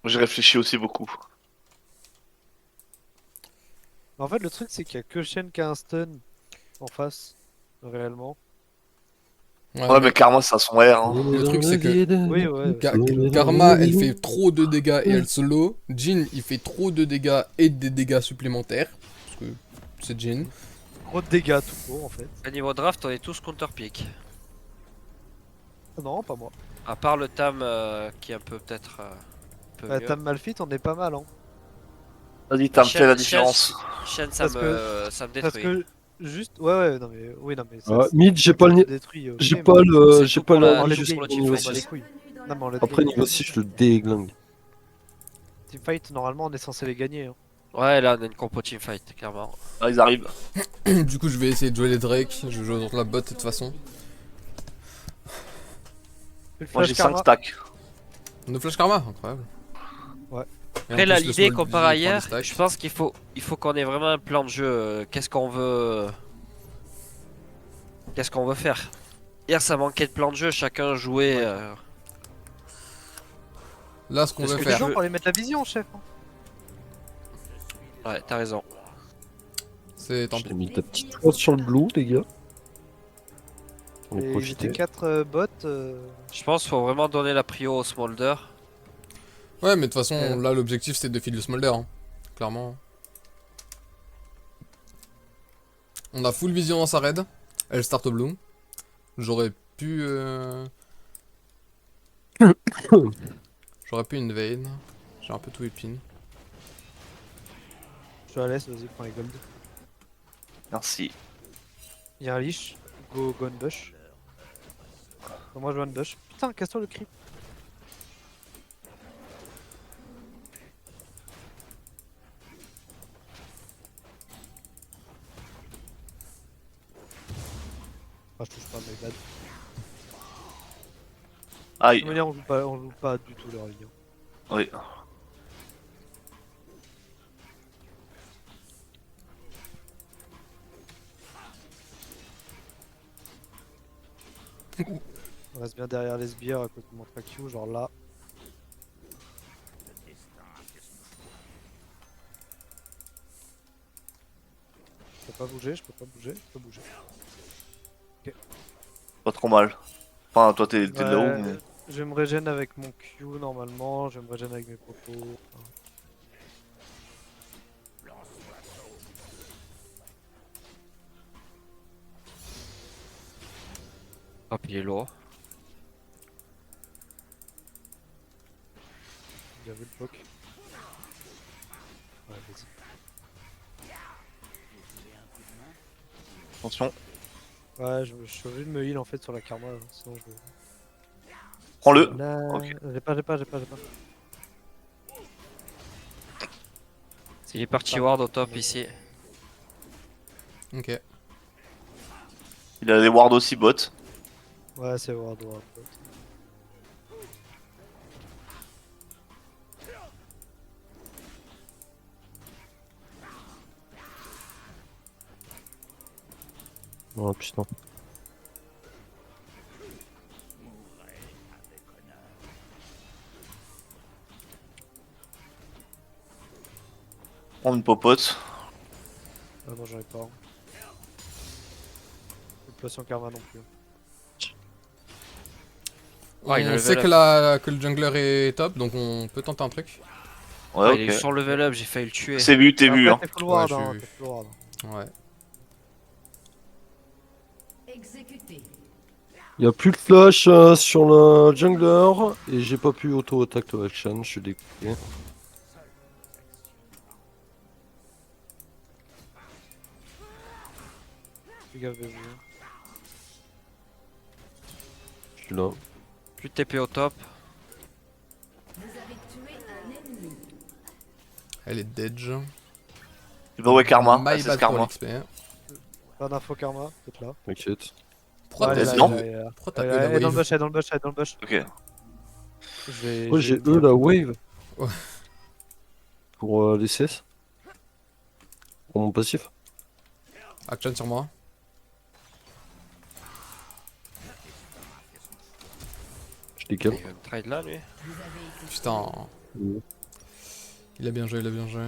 J'ai réfléchi aussi beaucoup. En fait, le truc, c'est qu'il y a que Shen qui a un stun en face, réellement. Ouais, Ouais, mais mais Karma, ça a son R. Hein. le truc c'est que Oui, ouais, Ka- c'est vrai. Karma elle fait trop de dégâts et elle solo. Jhin il fait trop de dégâts et des dégâts supplémentaires. Parce que c'est Jhin. Trop de dégâts tout court, en fait. À niveau draft, on est tous counter-pick. Ah non, pas moi. À part le Tam qui est un peu peut-être un peu Bah, mieux. Tam Malphite, on est pas mal, hein. Vas-y, t'as fait Shen, la Shen, différence. Shen, Parce que, ça me parce détruit. que, juste, ouais, ouais, non, mais, oui, non, mais ça, Mid, j'ai pas ça le, te détruit, ok, j'ai mais pas le, C'est j'ai tout pas pour le la, en rallye late juste game, pour le jusqu'au niveau on teamfight s'en bat les 6. aussi. couilles. Non, mais en late Après, game, niveau 6, je le déglingue. teamfight, normalement, on est censé les gagner, hein. Ouais, là on a une compo teamfight, clairement. Ah, ils arrivent. Du coup je vais essayer de jouer les Drake. Je joue sur la bot de toute façon. Le Moi, flash j'ai 5 karma. stacks. No flash karma, incroyable. Ouais. Et en Après là, plus, le l'idée small qu'on BG, part il prend des ailleurs, stacks. je pense qu'il faut qu'on ait vraiment un plan de jeu. Qu'est-ce qu'on veut, qu'est-ce qu'on veut faire. Hier ça manquait de plan de jeu, chacun jouait. Ouais. Là ce qu'on Est-ce va que Mais tu faire. gens veux- pour aller mettre la vision, chef, hein. Ouais, t'as raison. C'est tant J'ai pis. mis ta petite croix sur le blue, les gars. On va Et ils profiter. étaient 4 bots. Je pense qu'il faut vraiment donner la prio au Smolder. Ouais mais de toute façon Euh. là l'objectif c'est de feed le smolder. Hein. Clairement. On a full vision dans sa raid. Elle start au blue. J'aurais pu... J'aurais pu invade. J'ai un peu tout épine. Je te la laisse, vas-y, prends les gold. Merci. Il y a un leash. Go on bush. Non, moi je vais on bush. Putain, casse-toi le creep. Ah, je touche pas, mais bad. De Aïe. toute manière, on joue pas du tout leur ligne. Oui. On reste bien derrière les sbires à côté de mon track Q, genre là. Je peux pas bouger, je peux pas bouger, je peux bouger. Pas trop mal. Enfin, toi, t'es de là-haut, Ouais, mais... je me régène avec mon Q normalement, je me régène avec mes propos. Enfin, Hop, il est lourd. bien vu le poke. Ouais, vas-y. Attention. Ouais, je suis obligé de me heal en fait sur la karma, sinon je... Prends-le. Là... Ok. J'ai pas. Il est parti ward au top ici. Ok. Il a des wards aussi, bot. Ouais, c'est ward. Oh putain. Prends une popote. Ah non, j'en ai pas. Hein. Plus de potion karma non plus. Ouais, il a On level sait up. que le jungler est top, donc on peut tenter un truc. Ouais, Ouais, il est ok. sur level up, j'ai failli le tuer. C'est vu, t'es vu, Après, hein. t'es full ward, Ouais, hein, je t'es full ward. Ouais. Exécuté. Il y a plus de flash sur le jungler et j'ai pas pu auto-attack to action, je suis dégoûté. Fais gaffe, BG. Je suis là. Plus de TP au top. Vous avez tué un ennemi. Elle est dead. Bah ouais, Karma. My SS bad pour Karma. l'XP. Pas d'info karma, peut-être là. T'inquiète. Pourquoi Ouais, elle est t'as là, non. elle est là. Pourquoi t'as Elle E la est dans le wave? bush, elle est dans le bush, elle est dans le bush. Ok. Je Ouais, j'ai vais eux la wave. Ouais. Pour les CS. Pour mon passif. Action sur moi. Je décale. Il va me trade là, lui. Putain. Il a bien joué, il a bien joué.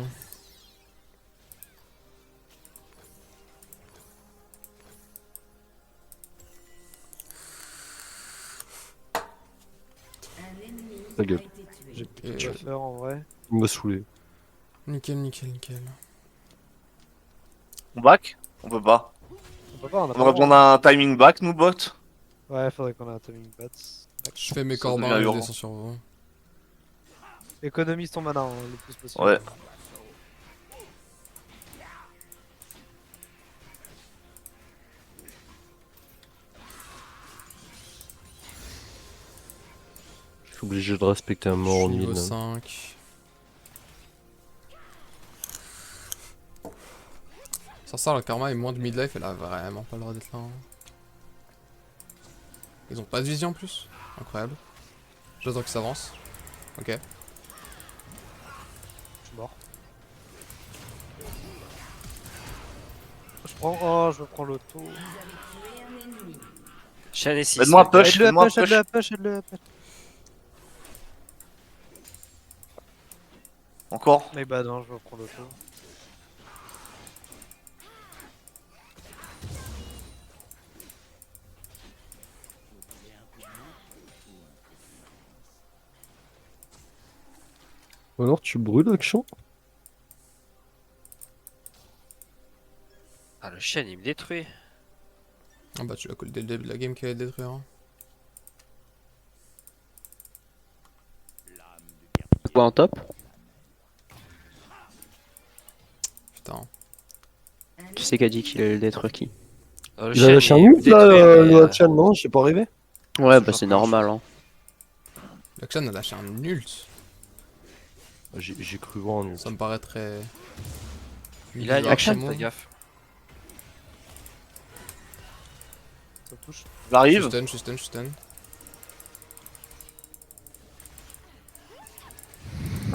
Un ennemi Ta a gueule. été tué. J'ai plus Et de faire en vrai. Il m'a saoulé. Nickel, nickel, nickel. On back? On peut pas. On peut pas, on a On pas va le prendre droit. un timing back, nous, bot. Ouais, faudrait qu'on ait un timing bats. Je fais mes Ça corbins devient et je urgent. descends sur vous. Économise ton mana hein, le plus possible. Ouais. Je suis obligé de respecter un Je mort suis en niveau mid. 5. Sans ça, le karma est moins de midlife, elle a vraiment pas le droit d'être là. Hein. Ils ont pas de vision en plus. Incroyable. J'attends qu'ils s'avancent. Ok. Je suis mort. Je prends. Oh, je prends l'auto. Vous avez tué un ennemi. Shen et 6. Aide-moi, push, Aide-le, aide-moi, push, push. aide-le, push, aide-le, push. Encore. Mais bah non, je prends l'auto. Ou alors tu brûles l'action? Ah, le Shen il me détruit. Ah bah tu l'as collé dès le début de la game qui allait détruire. Hein. Quoi en top? Putain. Qui c'est qui a dit qu'il allait détruire qui? Le Il a Shen, lâché un il me ult là, détruit, mais, le Hachan, non? J'ai pas rêvé. Ouais, bah c'est normal, hein. L'action a lâché un ult. J'ai cru voir un ult. Ça me paraît très. Il a une bizarre action, comme fais mot. gaffe. Ça touche. Je J'arrive. suis stun, je suis stun, je suis stun.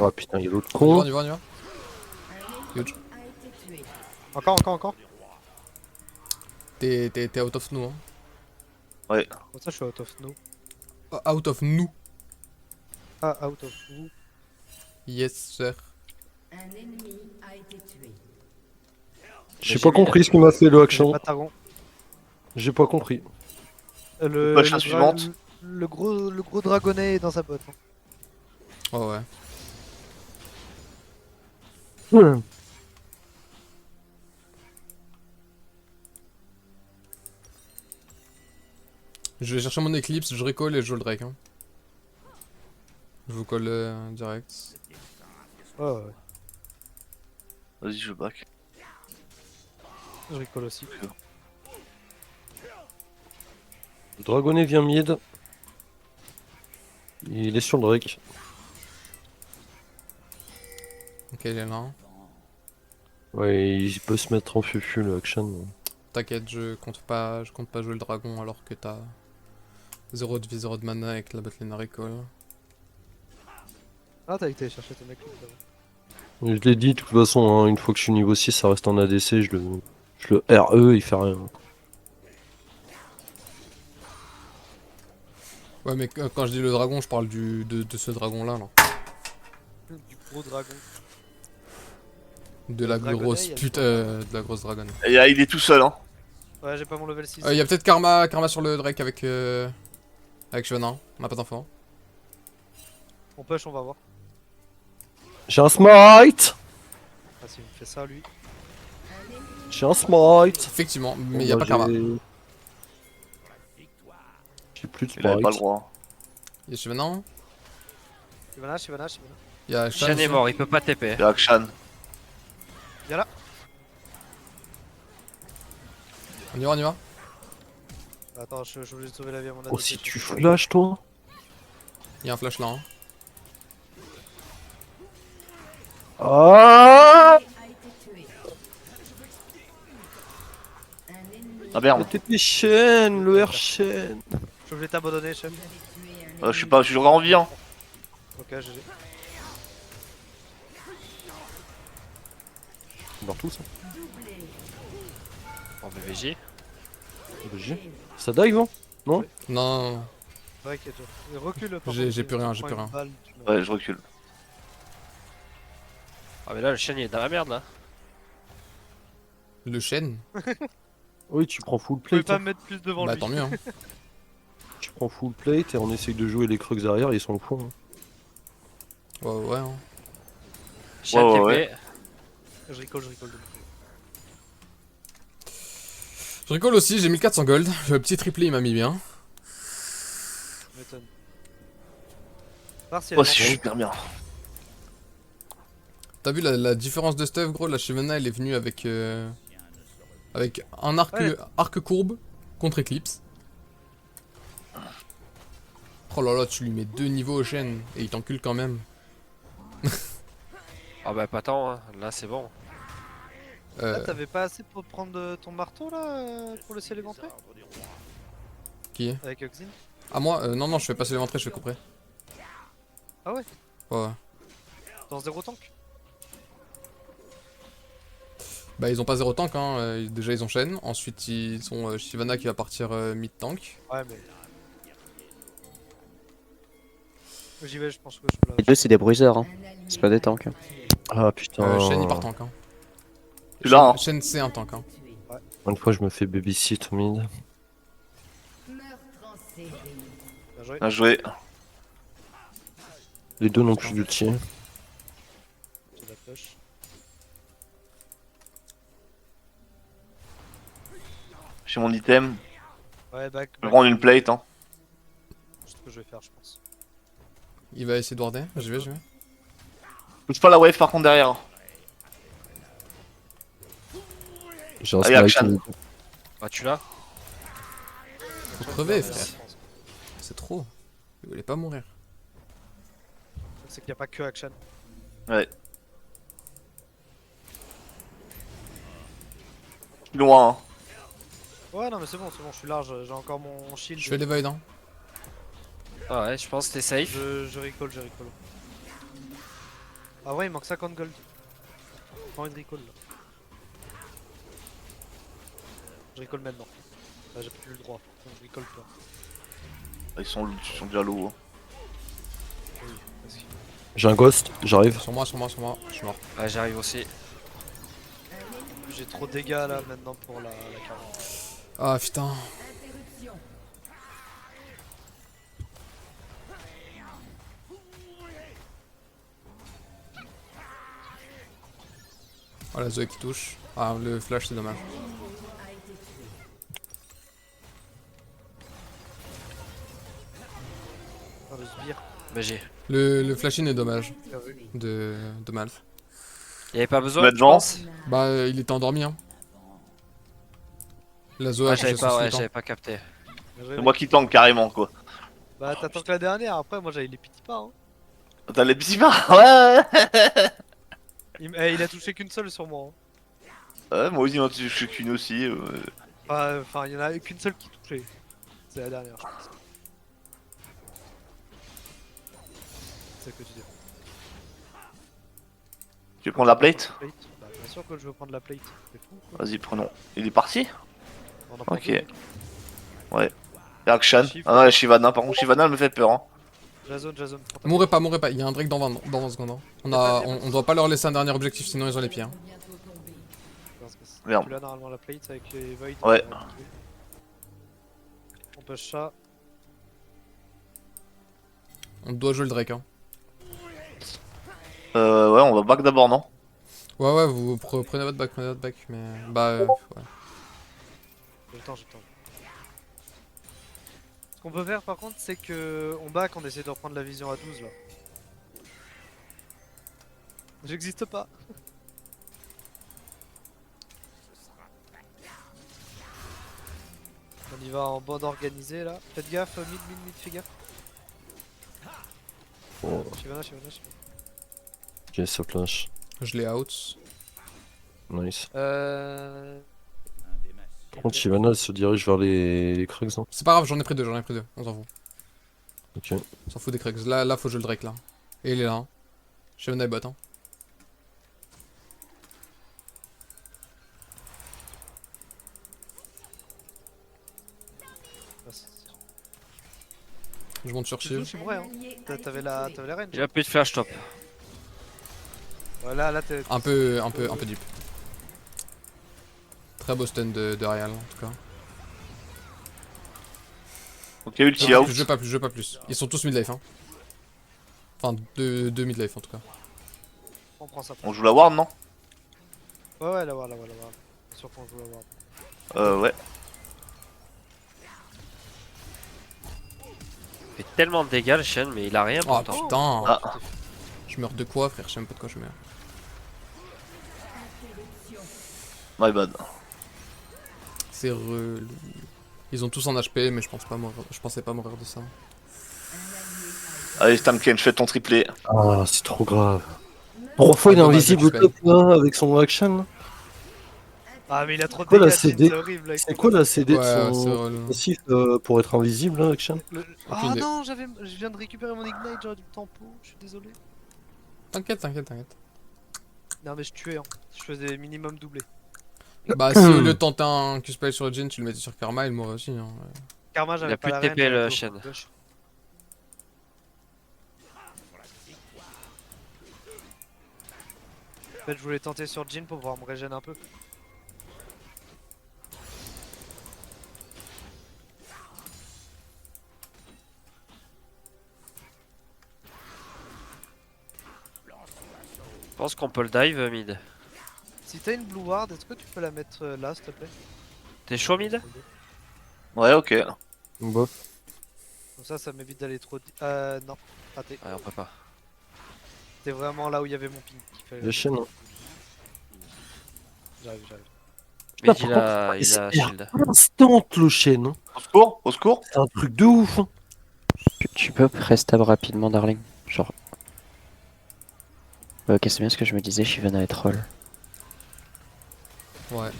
Ah putain, il y a l'autre On y va, con. on y va, on y va. Un Huge. ennemi a été tué. Encore. T'es out of nous, hein. Comme ça, je suis out of no. Out of nous. Ah, out of vous. Yes, sir. Un ennemi a été tué. J'ai pas compris ce qu'il m'a fait le J'ai action. pas Targon. J'ai pas compris. Push la suivante. Le gros dragonnet est dans sa botte. Hein. Oh ouais. Je vais chercher mon éclipse, je recolle et je joue le Drake. Hein. Je vous colle direct. Ouais, ouais. Vas-y, je back. Je rigole aussi. Le dragonnet vient mid. Il est sur le Drake. Ok, il est là. Ouais, il peut se mettre en fufu le action. T'inquiète, je compte pas jouer le dragon alors que t'as 0 de vie, 0 de mana avec la botlane recall. Ah, t'as été chercher ton mec là. Je l'ai dit, de toute façon, hein, une fois que je suis niveau 6, ça reste en ADC, je le RE, il fait rien. Ouais, mais quand je dis le dragon, je parle de ce dragon là. Du gros dragon. De la dragonnet, grosse il y a pute, de la grosse dragonne. Et, il est tout seul, hein. Ouais, j'ai pas mon level 6. Y'a peut-être karma sur le Drake avec Chevenin. On a pas d'infos. On push, on va voir. J'ai un smite. Ah, s'il me fait ça, lui. J'ai un smite. Effectivement, mais Bon, y'a bah, pas karma. J'ai plus de Il avait pas le smite. droit. Y'a Chevenin. Shyvana. Y'a Shan. Shen est mort, il peut pas TP. Il y a Akshan. Viens là. On y va. Attends, je voulais juste sauver la vie à mon Oh, ADC, si je tu suis- flashes, toi. Y'a un flash là. Hein. Ah, A été tué. Un ennemi Ah merde. le TP chaîne, le R chaîne. Je voulais t'abandonner, chef. a tué un Je suis pas, je suis en vie, hein. Ok, GG. On meurt tous. doublé. En BVJ. GG. Ça dive, hein? Non? Non. Ouais, qu'il y a déjà. Recule, par J'ai contre, plus rien, tu j'ai prends plus une rien. balle, tu meurs. Ouais, je recule. Ah mais là le chien il est dans la merde là. Le chêne. Oui, tu prends full Vous pouvez plate. pas hein. me mettre plus devant Bah lui. tant mieux. Hein. Tu prends full plate et on essaye de jouer les Krugs derrière, ils sont au fond. hein. Ouais. Hein. Chien Ouais, TP. ouais. Je rigole de mon côté. Je rigole aussi, j'ai 1400 gold. Le petit triplé il m'a mis bien. Je m'étonne. Voir si elle Oh, est c'est morte. super bien. T'as vu la différence de stuff gros? La Shyvana elle est venue avec avec un arc, Ouais. arc courbe contre Eclipse. Oh là là, tu lui mets 2 niveaux au chêne et il t'encule quand même. Ah bah pas tant, hein. Là c'est bon. Ah, t'avais pas assez pour prendre ton marteau là pour laisser l'éventrer Qui? avec Oxin? Ah moi non, je fais passer l'éventrer, je fais couper. Ah ouais? Ouais. Dans 0 tank? Bah ils ont pas 0 tank hein, déjà ils ont Shen, ensuite ils ont Shyvana qui va partir mid tank. Ouais mais... J'y vais, je pense que je peux Les deux, c'est des bruiseurs, hein. C'est pas des tanks. hein. Ah putain. Shen il part tank hein. Tu l'as, hein. Shen c'est un tank hein. Une fois, je me fais babysit au mid. Meurtre en série. Bien joué. Bien joué. Les deux n'ont plus d'ulti. J'ai la push. J'ai mon item. Ouais, back. Je vais prendre une plate, hein. C'est ce que je vais faire, je pense. Il va essayer de warder, j'y vais. Touche pas la wave par contre derrière. J'ai un Allez, smite. action. Ah tu l'as? Faut crever frère, c'est trop. Il voulait pas mourir. C'est qu'il n'y a pas que action. Ouais. Je suis loin, hein. Ouais, non, mais c'est bon, je suis large, j'ai encore mon shield. Je fais les void hein. Ah ouais, je pense que t'es safe. Je recall. Ah ouais, il manque 50 gold. J'ai pas envie de recall là. Je recall maintenant. Là, j'ai plus le droit, donc je recall pas. Ils sont déjà low. Hein. Oui, parce que... J'ai un ghost, j'arrive. Sur moi, je suis mort. Ah j'arrive aussi. J'ai trop de dégâts là maintenant pour la 40. Ah putain. Interruption. Oh la Zoé qui touche. Ah le flash c'est dommage. A été tué. Ah, le sbire. Bah j'ai. Le flash in est dommage Bien vu. de Malf. Y'avait pas besoin, Mettre tu Jean. penses? Bah il était endormi hein. La Zoé Ah a touché son j'avais sultan. pas capté. Bien joué, C'est mec. moi qui tank carrément quoi. Bah t'attends que la dernière, après moi j'avais les petits pas hein. T'as les petits pas. Ouais. Il a touché qu'une seule sur moi. Hein. Ouais, moi aussi, je suis qu'une aussi. Enfin, il y en a qu'une seule qui touchait. C'est la dernière, je pense. C'est ce que tu dis. Tu veux prendre la plate? Plate. Bah, bien sûr que je veux prendre la plate. C'est fou. Quoi. Vas-y, prenons. Il est parti? On en prend Ok. deux. Ouais. Et Akshan. Chiffre. Ah ouais, Shyvana. Par contre, Shyvana elle me fait peur. Hein. Jason, prends ta Mourrez pas, il y a un Drake dans 20 secondes. Hein. On doit pas leur laisser un dernier objectif sinon ils ont les pieds. Hein. plate. Merde. Tu l'as normalement la plate avec les voids. Ouais. On push ça. On doit jouer le Drake. Hein. Ouais, on va back d'abord, non? Ouais, vous prenez votre back, mais... Bah, ouais. J'ai le temps. Ce qu'on peut faire par contre, c'est que on back, on essaie de reprendre la vision à 12 là. J'existe pas. On y va en bande organisée là. Faites gaffe, mid, fais gaffe. Oh, Shyvana. ok, ça flash. Je l'ai out. Nice. Par Par contre, Shyvana elle se dirige vers les Krugs. Hein. C'est pas grave, j'en ai pris deux, on s'en fout. Ok. On s'en fout des cracks. Là, faut jouer le Drake là. Et il est là. Hein. Shyvana est bot. Hein. Je monte sur Tu Shiv. touches, c'est vrai hein. T'avais la range. J'ai plus de flash top. Voilà, là t'es. Un peu deep. Très beau stun de Real en tout cas. Ok, ulti out. Je veux pas plus. Ils sont tous mid-life hein. Enfin, deux mid-life en tout cas. On prend ça. On joue la ward, non? Ouais, la ward. Bien sûr qu'on joue la ward. Ouais. Il fait tellement de dégâts le Shen, mais il a rien Oh pourtant. putain. Ah. Je meurs de quoi frère? Je sais même pas de quoi je meurs. My bad. C'est relou. Ils ont tous en HP mais je pensais pas mourir de ça. Allez, Stamken, fais ton triplé. Ah, c'est trop grave. 3 fois il est dommage, invisible au je top là, avec son action. Ah, mais il a trop de Quoi, la dégâts, Jhin, CD? c'est horrible. avec C'est son- quoi la CD de Ouais, c'est son relou. passif pour être invisible là, action? Ah Aucune idée. non, je viens de récupérer mon ignite, j'aurais dû le tempo, je suis désolé. T'inquiète. Non, mais je tuais, hein. Je faisais minimum doublé. Bah si au lieu de tenter un Q-spell sur Jhin, tu le mettais sur Karma, il mourrait aussi hein. Karma, Il j'avais a pas plus de la TP, reine, le j'avais Shen. pas flash. En fait, je voulais tenter sur Jhin pour pouvoir me régénérer un peu. Je pense qu'on peut le dive mid. Si t'as une blue ward, est-ce que tu peux la mettre là, s'il te plaît? T'es chaud mid? Ouais, ok. Bof. Comme ça m'évite d'aller trop. Non, raté. Ouais, on peut pas. T'es vraiment là où il y avait mon ping. La chaîne. J'arrive. Mid Putain, il a shield. Instant le chaîne. Hein. Au secours, au secours. C'est un truc de ouf. Hein. Tu peux prestab rapidement, darling. Genre. Ok, c'est bien ce que je me disais, Shyvana est troll. Ouais.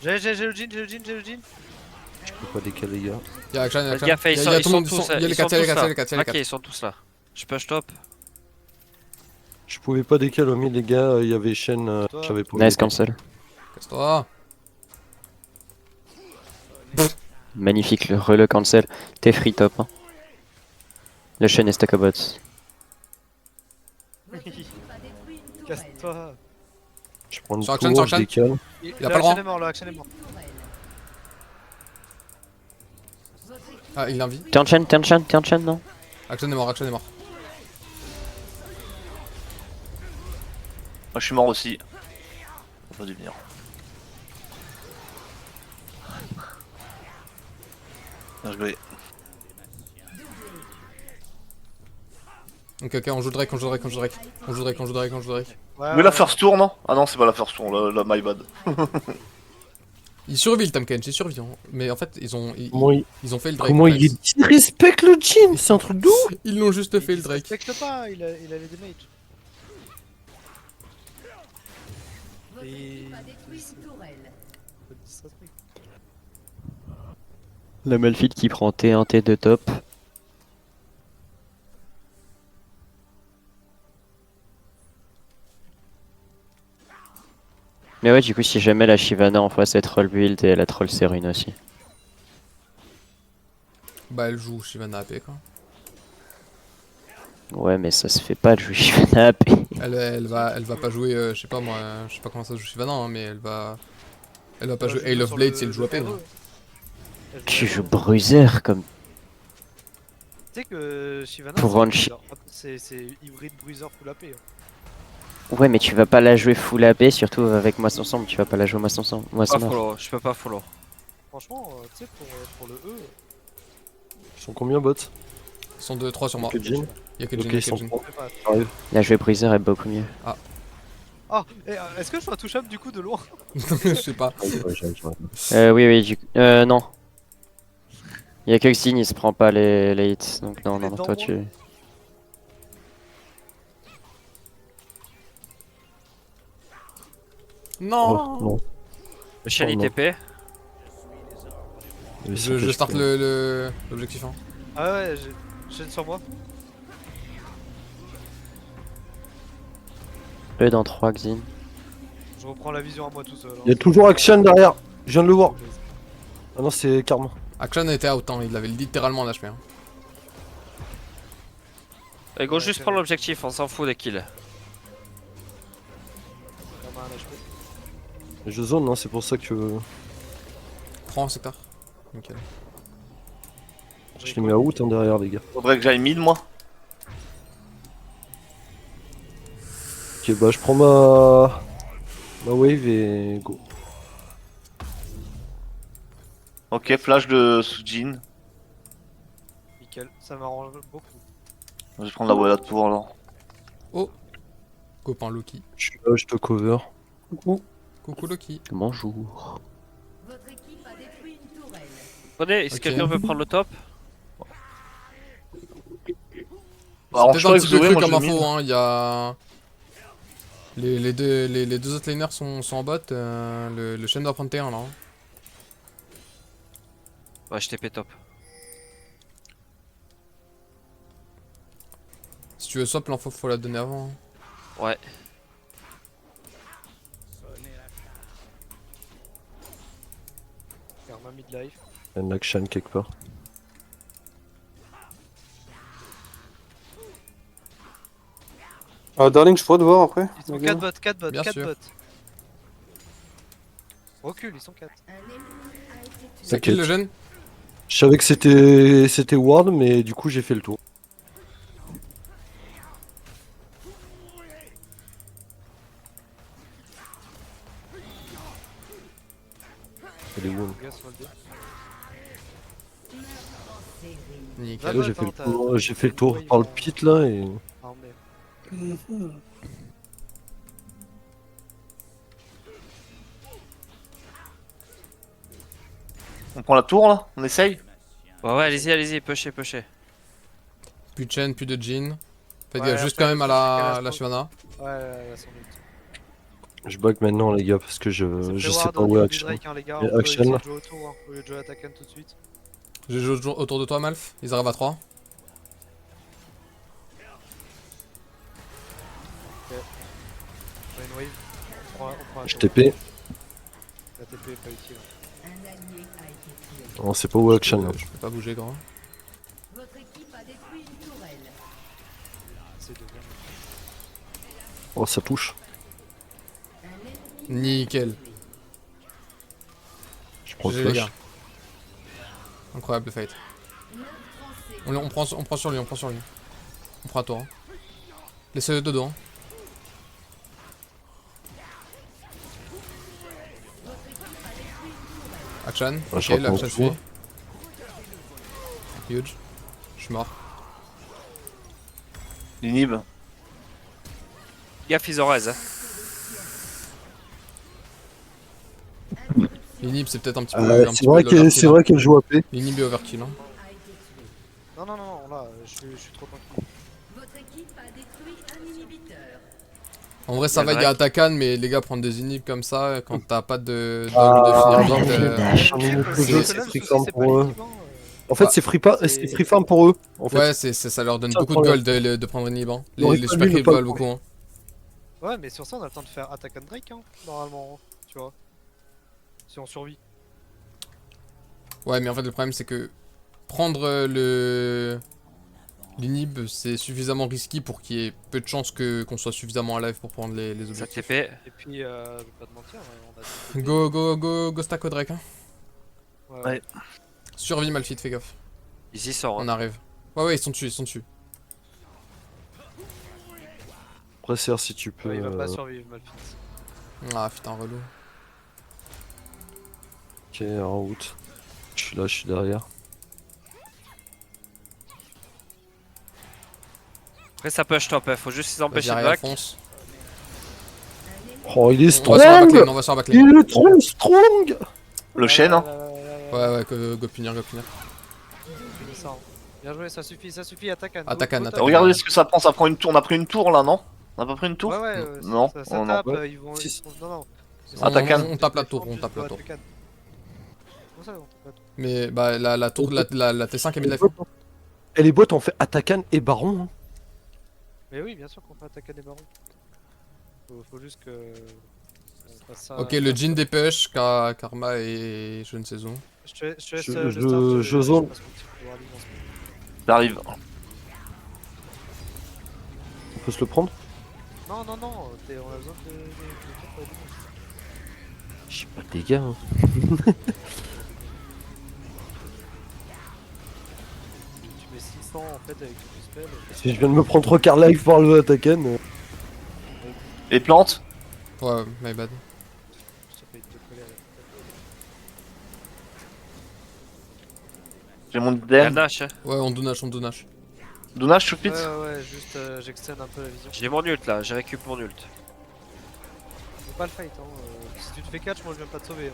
J'ai le Jhin. Je peux pas décaler les gars. Y'a Akshan, Faites gaffe, ils Y'a sont tout le monde, tous y'a les ils sont 4, y'a les tous 4, y'a là. les 4, y'a les Ok, 4. ils sont tous là. Je push top. Je pouvais pas décaler au milieu les gars, il y avait chaîne, Toi. j'avais pas. Nice cancel. Casse-toi. Magnifique, le cancel. T'es free top. Hein. Le chaîne est stack bot. Casse-toi. Je prends une Sur Action, tour, sur je Action. décale. Il a pas le droit. le action est mort. Ah, il l'invite. T'es en chaîne, non? Akshan est mort. Moi, je suis mort aussi. On va dû venir. Bien joué. Ok, on joue Drake. Ouais, Mais la first tour, non? Ah non, c'est pas la first tour, la my bad. Il survit le Tamken, j'ai survécu. Mais en fait, ils ont fait le Drake. Comment en fait. il respecte le Jhin, c'est un truc de ouf. Ils l'ont juste fait le Il Drake. respecte pas, il a les damages. Votre Et- équipe a détruit une tourelle. Faut le disrespect. La Malphite qui prend T1, T2 top. Mais ouais, du coup, si jamais la Shyvana en face elle troll build et elle a troll Serune aussi. Bah, elle joue Shyvana AP quoi. Ouais, mais ça se fait pas de jouer Shyvana AP. Elle va pas jouer, je sais pas moi, je sais pas comment ça se joue Shyvana, hein, mais elle va pas jouer Hail of Blade si elle joue AP. hein. Tu joues Bruiser comme. Tu sais que Shyvana, Pour rendre chi- c'est hybride bruiser full AP. Hein. Ouais, mais tu vas pas la jouer full AP, surtout avec moi ensemble. Tu vas pas la jouer moi ensemble. Moi Pas sans follow, je peux pas follow. Franchement, tu sais, pour le E, Ils sont combien bots? Ils sont 2-3 sur moi. Que Jhin. Y'a que Ok, Jhin, ils sont Jhin. trois. je sais pas. J'arrive. La jouer Bruiser est beaucoup mieux. Ah, est-ce que je suis intouchable du coup de loin? Je sais pas. Oui, non. Y'a que Xin, il se prend pas les hits. Donc non, Mais non, dans toi moi. tu. Non. Non. Le Shen Oh, il non. TP. Je start l'objectif. Hein. Ah ouais, j'ai une sur moi. E dans 3 Xin. Je reprends la vision à moi tout seul. hein. Il y a toujours Action derrière, je viens de le voir. Ah non, c'est Karma. Akshan était out, hein. Il avait littéralement un HP. Hein. Et go, Ouais, juste c'est prendre vrai. l'objectif, on s'en fout des kills. HP. Je zone, hein, c'est pour ça que Prends secteur. Nickel. je les mets à out hein, derrière les gars. Faudrait que j'aille mid, moi. Ok, bah je prends ma wave et go. Ok, flash de Jin. Nickel, ça m'arrange beaucoup. Je vais prendre la voie de la tour alors. Copain Loki. Je suis là, je te cover. Coucou Loki. Bonjour. Votre équipe a détruit une tourelle. Prenez, est-ce Ok. que quelqu'un veut prendre le top? Alors, C'est je peut-être un crois petit que peu Zoé, cru moi, comme je info, mid. hein. Il y a. Les deux autres laners sont en bot. Le Shen doit prendre T1 là. Hein. Ouais, je TP top. Si tu veux swap, l'info faut la donner avant. Hein. Ouais. Karma mid-life. Il y a une action quelque part. Darling, je pourrais te voir après. Ils sont Ok. 4 bots, 4 bots, Bien 4 sûr. bots. Recule, ils sont 4. Un ennemi a été tué. C'est qui le T'inquiète. Gen? Je savais que c'était Ward, mais du coup j'ai fait le tour. Elle est où Les gars sont à deux. Nickel. Là, j'ai fait le tour par le pit là et. Armé. On prend la tour là. On essaye. Ouais, allez-y, allez-y, pushez, pushez. Plus de Chen, plus de Jin. Faites Ouais, gaffe, juste après, quand même à jusqu'à la Shyvana. Ouais, sans doute. Je bug maintenant les gars parce que je C'est sais Ward pas au où niveau est du action. Drake, hein, les gars. Et On peut action. essayer de jouer autour, hein, au lieu de jouer Attack tout de suite. J'ai joué autour de toi, Malf. Ils arrivent à 3. On a une wave. On prend la Je tour. TP. La TP est pas utile. Un allié a été tué. On sait pas où est action là. Je peux pas bouger, grand. Votre équipe a détruit une tourelle. C'est de bien. Oh ça touche. Un ennemi Nickel. Je prends le GG les flash. gars. Incroyable le fight. 9 Français. On prend sur lui, on prend sur lui. On prend à toi. Hein. Laissez-le dedans. Hein. Action, Ouais, je ok, reprends l'action le suit. tour. Huge. Je suis mort. L'inhib. Gaffe, ils ont raise. Hein. L'inhib c'est peut-être un petit peu. un petit C'est peu vrai de qu'elle l'overkill, hein. joue AP. L'inhib est overkill. Hein. A été tué. Non, non, non, là, je suis trop tranquille. Votre équipe a détruit un inhibiteur. En vrai, ça Il y a va, il y a Drake. Atakan, mais les gars, prendre des inhibs comme ça, quand t'as pas de Ah, finir non, vite. mais c'est free farm c'est pour pas eux. les divans, En fait Bah, c'est free farm pour eux. En fait. Ouais, ça leur donne Ça, beaucoup de problème. gold de prendre inhib. Hein. On aurait Les pas super dû ne creeps pas le valent beaucoup. Hein. Ouais, mais sur ça, on a le temps de faire Attack and Drake, hein, normalement, tu vois. Si on survit. Ouais, mais en fait, le problème, c'est que prendre l'inhib, c'est suffisamment risqué pour qu'il y ait peu de chances qu'on soit suffisamment alive pour prendre les Ça objectifs. TP. Et puis, je vais pas te mentir, on a... Go stack au Drake. Hein. Ouais. Survie Malphite, fais gaffe. Ils y sont. On Hein. arrive. Ouais, ils sont dessus. Après Serre si tu peux. Ouais, il va pas survivre, Malphite. Ah putain, relou. Ok, en route. Je suis là, je suis derrière. Après, ça push top. Hein. Faut juste les Vas-y, empêcher de Ariel, back. fonce. Oh, il est On strong. va sur la backlane, on va sur la backlane. Il est trop strong. Le chêne, hein. Ouais, go punir. Bien joué, ça suffit, Attack and Attack and, go, attack. go, Regardez ce que ça prend. Ça prend une tour. On a pris une tour là, non? On a pas pris une tour? Ouais, ouais, Non, ça on en- tape, ouais. ils vont... Si, ils si. vont- Non, non. Attack and. On tape la tour, on tape la tour. Comment ça, on tape la tour? Mais bah la tour, la T5 a mis de la Elle est bot- Elle est botte en fait Attacan et Baron. Hein. Mais oui, bien sûr qu'on peut attaquer des barons. Faut juste que... on fasse ça... Ok, le Jin des push, Karma et jeune saison. Je te laisse Je- le je- start, je zone. pense qu'on peut pouvoir aller dans ce- J'arrive. On peut se le prendre. Non, non, non, on a besoin de trucs pour les démons. J'ai pas de dégâts. Hein. Tu mets 600 en fait avec du spell. Si je viens de me prendre 3 quarts life par le Attacken. Les plantes. Ouais, my bad. Ça peut te coller avec. J'ai mon Il y a den. Nash, hein. Ouais, on donache, on donache. Duna, je suis fit. Ouais, juste j'extende un peu la vision. J'ai mon ult là, j'ai récup mon ult. Faut pas le fight, hein. Si tu te fais catch, moi je viens pas te sauver. Hein.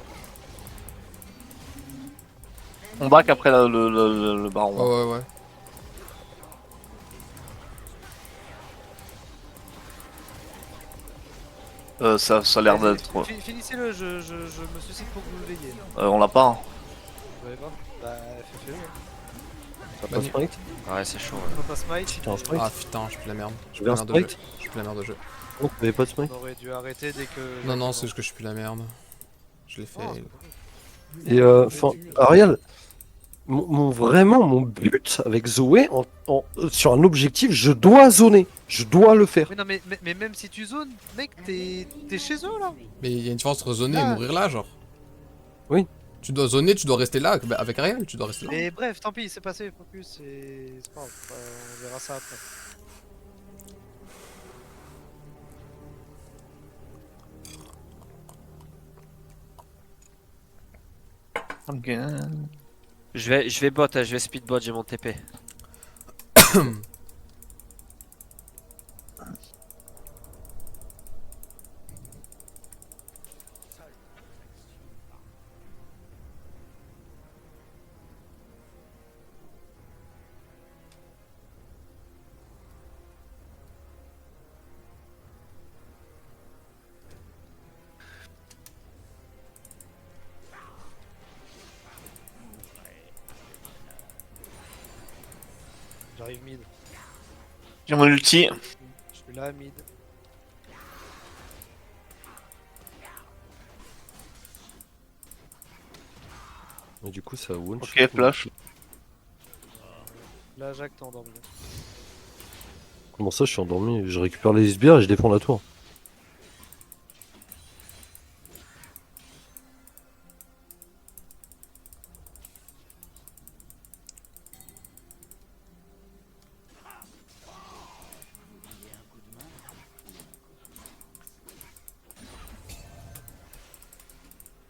On back après le baron. Ouais, ouais, ouais. Ça a l'air Vas-y, d'être. Finissez-le, je me suscite pour que vous le veilliez. On l'a pas. Hein. Vous l'avez pas? Bah, fais-le. Hein. T'as pas smite? Ouais, c'est chaud. On va pas smite. T'as un smite? Ah putain, je suis la merde. Je suis veux la un merde de jeu. sprite Je suis la merde de jeu. Non, t'avais pas de smite? On aurait dû arrêter dès que. Non, non, c'est juste que je suis plus la merde. Je l'ai fait. Oh, c'est pas grave. Et enfin, Ariel, vraiment mon but avec Zoé, sur un objectif, je dois zoner. Je dois le faire. Mais non, mais même si tu zones, mec, t'es chez eux là. Mais il y a une différence entre zoner et Ah. mourir là, genre. Oui. Tu dois zoner, tu dois rester là, bah, avec Ariel, tu dois rester là. Mais bref, tant pis, c'est passé, focus, c'est pas grave, on verra ça après. Ok. Je vais bot, hein, je vais speed bot, j'ai mon TP. J'arrive mid. J'ai mon ulti. Je suis là, mid. Et du coup, ça one. Ok, flash. Là, Jacques, t'es endormi. Comment ça, je suis endormi? Je récupère les sbires et je défends la tour.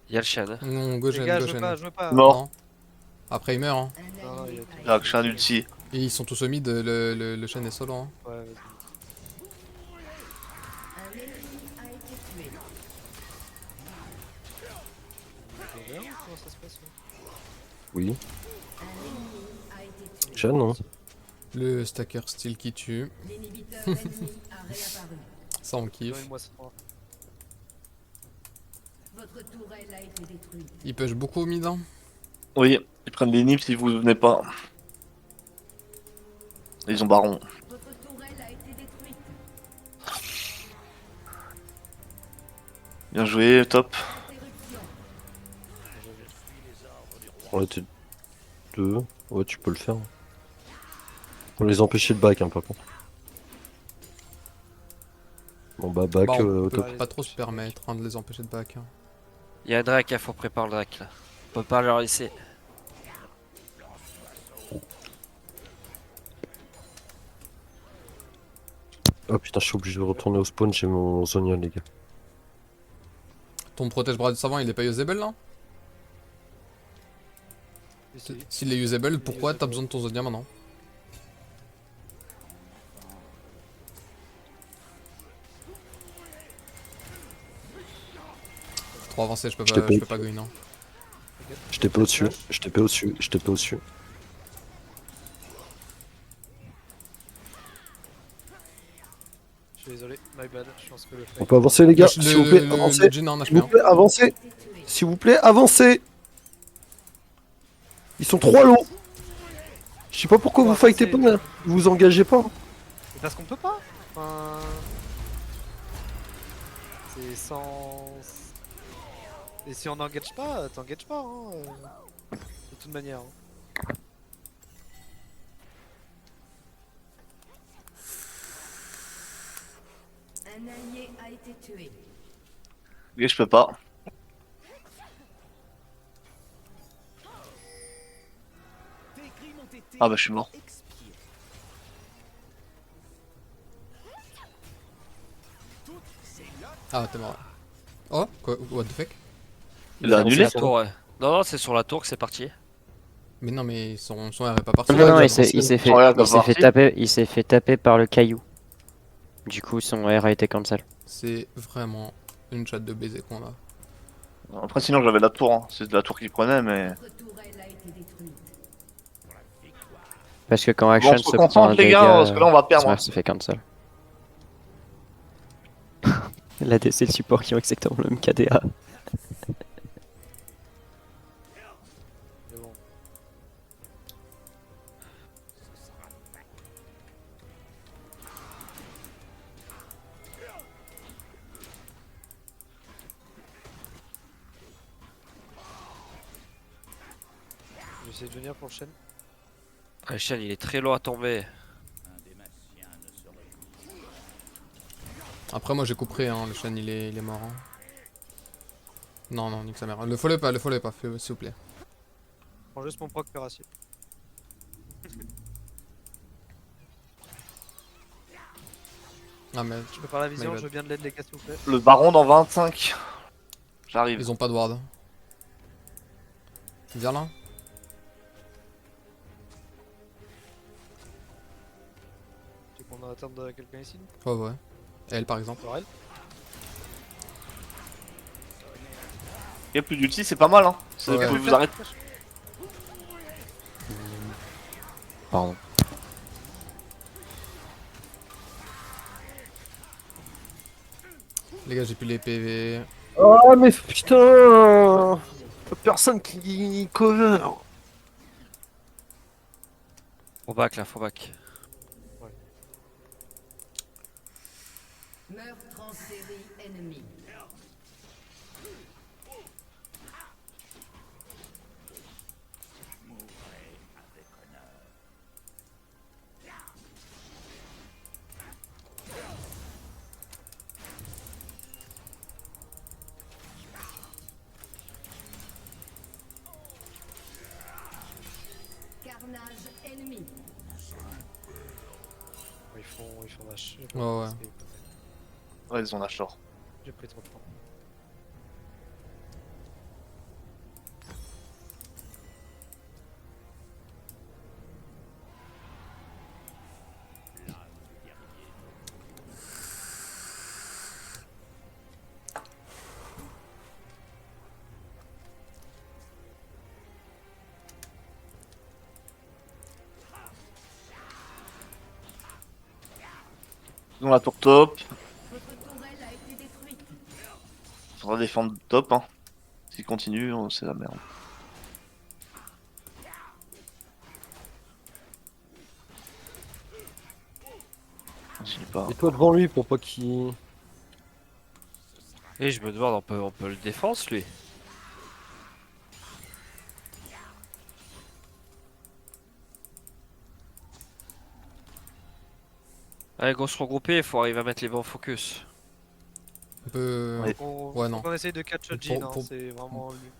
Il y a le chien. Hein. Non, go Les gêne, gars, go je veux gêne. pas, je veux pas. Mort. Non. Après il meurt, hein. Non, non, il y a tout. Ah, j'ai un ulti. Et ils sont tous au mid, le chêne est solo, hein. Ouais, vas-y. Un ennemi a été tué. On verra comment ça se passe. Ouais. Oui. Un ennemi a été tué. Jeanne, hein. Le stacker steel qui tue. L'inhibiteur ennemi a réapparu. Ça on kiffe. Moi, ça prend. Votre tourelle a été détruite. Ils push beaucoup au mid, hein. Oui, ils prennent des nips si vous venez pas. Ils ont baron. Votre tourelle a été détruite. Bien joué, top. Interruption. On était deux. Ouais, tu peux le faire. Faut les empêcher de back, hein, par contre. Bon, bah, back Bah, on au peut top. pas trop se permettre hein, de les empêcher de back. Hein. Il y a un Drake, il faut préparer le Drake là. On peut pas leur laisser. Oh putain, je suis obligé de retourner au spawn chez mon Zonia, les gars. Ton protège bras de savant il est pas usable là? Ici. S'il est usable, pourquoi t'as besoin de ton Zonia maintenant? Trop avancé, je peux pas go in. Hein. Je t'ai pas au-dessus, je t'ai pas au-dessus, je t'ai pas au-dessus. Je suis désolé, my bad, je pense que le On fight. peut avancer, les gars, Le- s'il vous plaît, le avancez. Jhin a un S'il vous HP. plaît, avancez. S'il vous plaît, avancez. Ils sont trop low. Je sais pas pourquoi Faut vous fightez pas, avancer. là. Vous vous engagez pas. C'est parce qu'on peut pas. Enfin... C'est sans... Et si on n'engage pas, t'engages pas, hein. De toute manière. Hein. Un Un allié a été tué. Ok, je peux pas. Ah bah je suis mort. Ah, t'es mort. Oh, quoi, what the fuck? Il a ont annulé. fait La tour, ouais. Non, non, c'est sur la tour que c'est parti. Mais non, mais son R est pas parti. Non, non, Ah, il s'est fait, Regarde, il s'est fait taper par le caillou. Du coup, son R a été cancel. C'est vraiment une chatte de baiser qu'on a. Après sinon j'avais la tour, hein. C'est la tour qui prenait mais... Votre tourelle a été détruite. Parce que quand Bon, Action on se se prend un concentre les gars, dégât, parce que là on va perdre. son Hein. R se fait cancel. L'ADC et le support qui ont exactement le même KDA. Mais bon. Je vais essayer de venir pour le chêne. Le chêne, il est très loin à tomber. Après, moi j'ai coupé, hein. Le chêne il est mort. Hein. Non, non, nique sa mère. Le follet pas, s'il vous plaît. Je prends juste mon proc Peracier. Ah, mais Je peux faire la vision, My je bad. veux bien de l'aide les gars s'il vous plaît. Le baron dans 25. J'arrive. ils ont pas de ward. Viens là. Tu veux qu'on attende quelqu'un ici Ouais, ouais. Elle par exemple. Sorel. Il y a plus d'ulti, c'est pas mal hein. Ouais. Vous pouvez vous arrêter. Pardon. Les gars, j'ai plus les PV. Oh mais putain, personne qui cover. Faut back là, faut back. Meurtre en série ennemi. Carnage ennemi. Ils font lâche. Ouais, ouais. Ouais, ils ont la short. J'ai pris trop de temps. Ils ont la tour top. Votre tourelle a été détruite. Faudra défendre top hein. S'ils continuent, c'est la merde. Continue pas. Et toi devant lui pour pas qu'il... Et je me demande, on peut le défendre lui. Allez, go se regrouper, il faut arriver à mettre les bons focus. On peut. Ouais. Ouais, non. On essaye de catch Pour- Jean, hein, pour- c'est vraiment lui.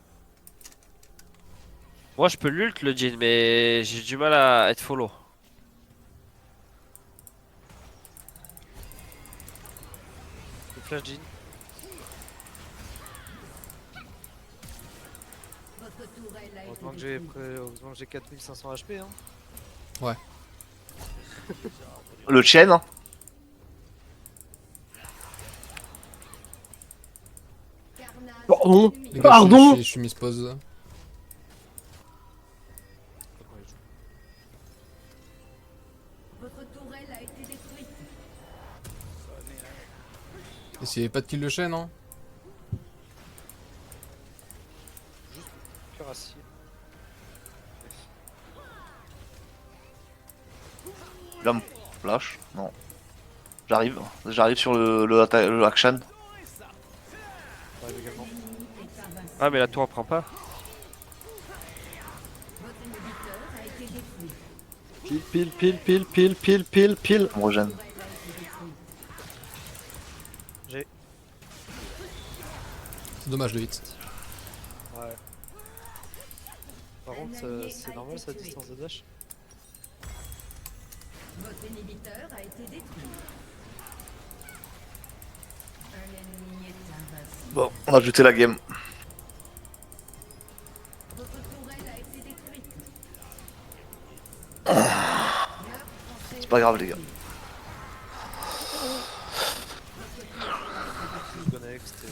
Moi je peux l'ult le Jin, mais j'ai du mal à être follow. Le flash Jean. Votre tourelle a été Heureusement que détruite. heureusement que j'ai 4500 HP hein. Le Chen hein. Carnage Pardon. ennemi. Les gars, Pardon. je suis mis pause. Votre tourelle a été détruite. Essayez pas de kill le chêne, hein. Peracier. Là, me flash. Non. J'arrive. J'arrive sur le action. J'arrive également. Ah mais la tour elle prend pas. Votre inhibiteur a été détruit. Pile. On me régène. Tourelle a été détruite. J'ai. C'est dommage le hit. Ouais. Par contre, c'est normal sa distance de dash. Votre inhibiteur a été détruit. Un ennemi est invincible. Bon, on a jeté la game. Votre tourelle a été détruite. C'est pas grave les gars. Je connecte et